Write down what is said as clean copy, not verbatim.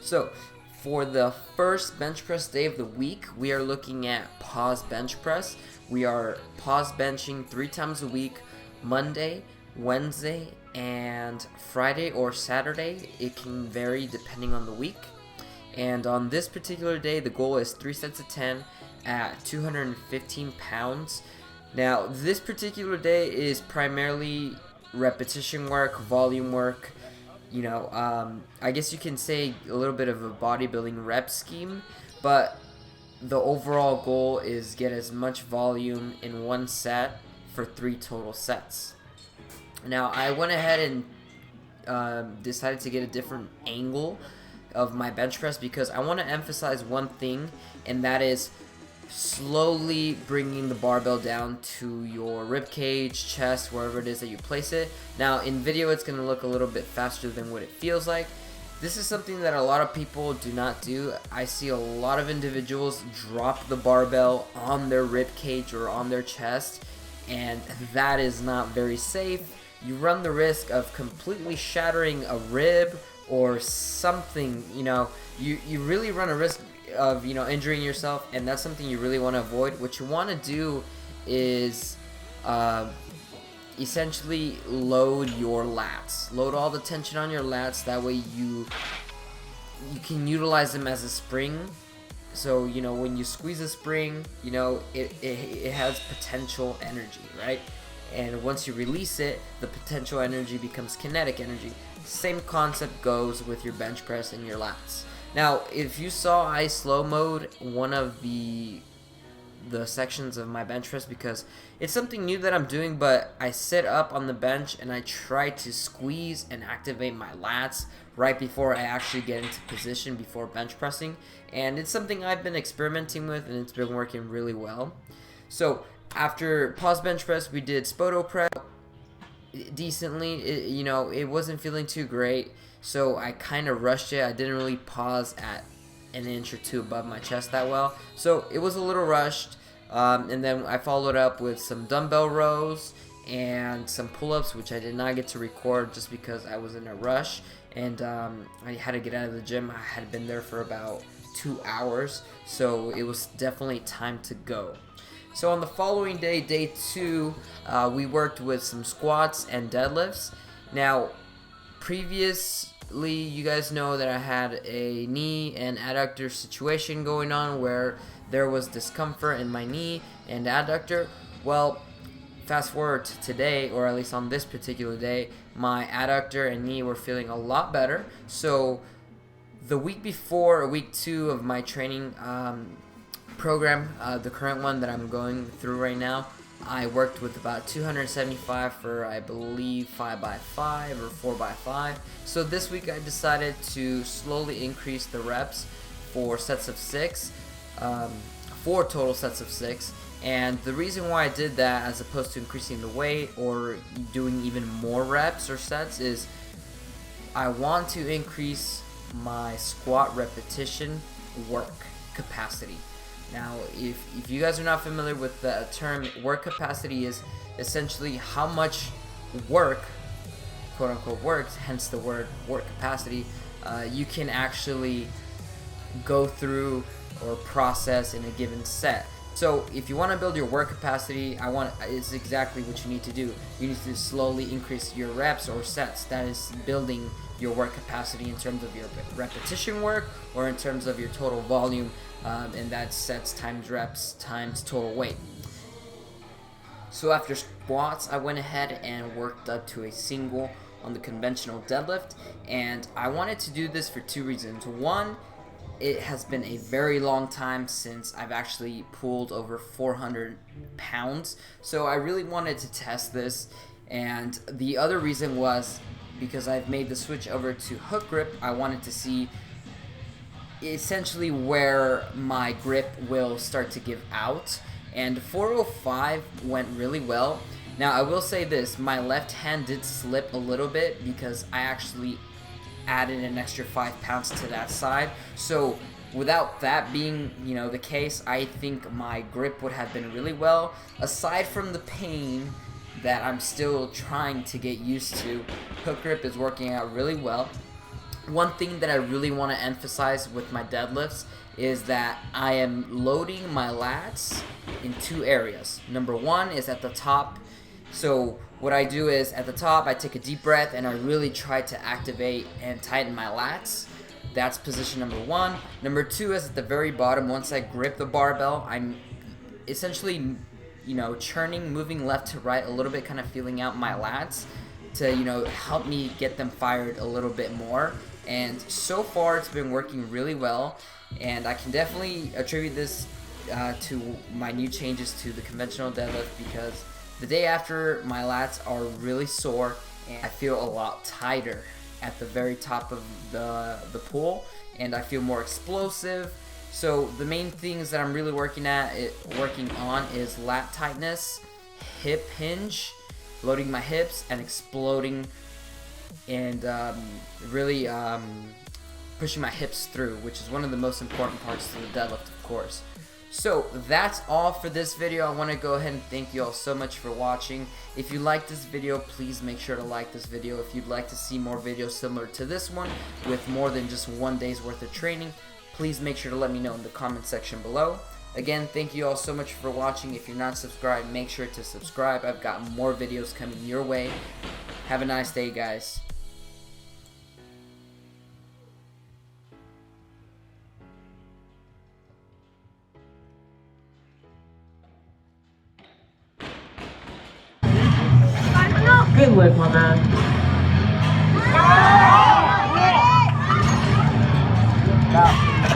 So for the first bench press day of the week, we are looking at pause bench press. We are pause benching 3 times a week, Monday, Wednesday, and Friday or Saturday. It can vary depending on the week. And on this particular day, the goal is 3 sets of 10 at 215 pounds. Now, this particular day is primarily repetition work, volume work, I guess you can say a little bit of a bodybuilding rep scheme, but the overall goal is get as much volume in one set for 3 total sets. Now, I went ahead and decided to get a different angle of my bench press because I want to emphasize one thing, and that is slowly bringing the barbell down to your rib cage, chest, wherever it is that you place it. Now in video it's going to look a little bit faster than what it feels like. This is something that a lot of people do not do. I see a lot of individuals drop the barbell on their rib cage or on their chest, and that is not very safe. You run the risk of completely shattering a rib or something. You really run a risk of injuring yourself, and that's something you really want to avoid. What you want to do is essentially load your lats, load all the tension on your lats. That way you can utilize them as a spring. So when you squeeze a spring, it has potential energy, right? And once you release it, the potential energy becomes kinetic energy. Same concept goes with your bench press and your lats. Now, if you saw, I slow mode one of the sections of my bench press because it's something new that I'm doing, but I sit up on the bench and I try to squeeze and activate my lats right before I actually get into position before bench pressing, and it's something I've been experimenting with and it's been working really well. So after pause bench press, we did Spoto press decently. It wasn't feeling too great, so I kind of rushed it. I didn't really pause at an inch or 2 above my chest that well, so it was a little rushed. And then I followed up with some dumbbell rows and some pull-ups, which I did not get to record just because I was in a rush, and I had to get out of the gym. I had been there for about 2 hours, so it was definitely time to go. So on the following day, day 2, we worked with some squats and deadlifts. Now, previously, you guys know that I had a knee and adductor situation going on where there was discomfort in my knee and adductor. Well, fast forward to today, or at least on this particular day, my adductor and knee were feeling a lot better. So the week before, week 2 of my training program, the current one that I'm going through right now, I worked with about 275 for, I believe, 5x5 or 4x5. So this week I decided to slowly increase the reps for sets of 6, 4 total sets of 6. And the reason why I did that as opposed to increasing the weight or doing even more reps or sets is I want to increase my squat repetition work capacity. Now, if you guys are not familiar with the term, work capacity is essentially how much work, quote unquote works, hence the word work capacity, you can actually go through or process in a given set. So if you want to build your work capacity, it's exactly what you need to do. You need to slowly increase your reps or sets. That is building your work capacity in terms of your repetition work or in terms of your total volume, and that's sets times reps times total weight. So after squats, I went ahead and worked up to a single on the conventional deadlift, and I wanted to do this for 2 reasons. One, it has been a very long time since I've actually pulled over 400 pounds, so I really wanted to test this. And the other reason was because I've made the switch over to hook grip. I wanted to see essentially where my grip will start to give out, and 405 went really well. Now I will say this, my left hand did slip a little bit because I actually added an extra 5 pounds to that side. So without that being, the case, I think my grip would have been really well. Aside from the pain that I'm still trying to get used to, hook grip is working out really well. one thing that I really want to emphasize with my deadlifts is that I am loading my lats in 2 areas. Number 1 is at the top. So what I do is at the top, I take a deep breath and I really try to activate and tighten my lats. That's position number 1. Number 2 is at the very bottom. Once I grip the barbell, I'm essentially, churning, moving left to right a little bit, kind of feeling out my lats to, help me get them fired a little bit more. And so far, it's been working really well. And I can definitely attribute this to my new changes to the conventional deadlift, because the day after, my lats are really sore and I feel a lot tighter at the very top of the pool, and I feel more explosive. So the main things that I'm really working on is lat tightness, hip hinge, loading my hips and exploding, and really pushing my hips through, which is one of the most important parts to the deadlift, of course. So that's all for this video. I want to go ahead and thank you all so much for watching. If you like this video, please make sure to like this video. If you'd like to see more videos similar to this one with more than just 1 day's worth of training, please make sure to let me know in the comment section below. Again, thank you all so much for watching. If you're not subscribed, make sure to subscribe. I've got more videos coming your way. Have a nice day, guys. Good lift, my man. Stop.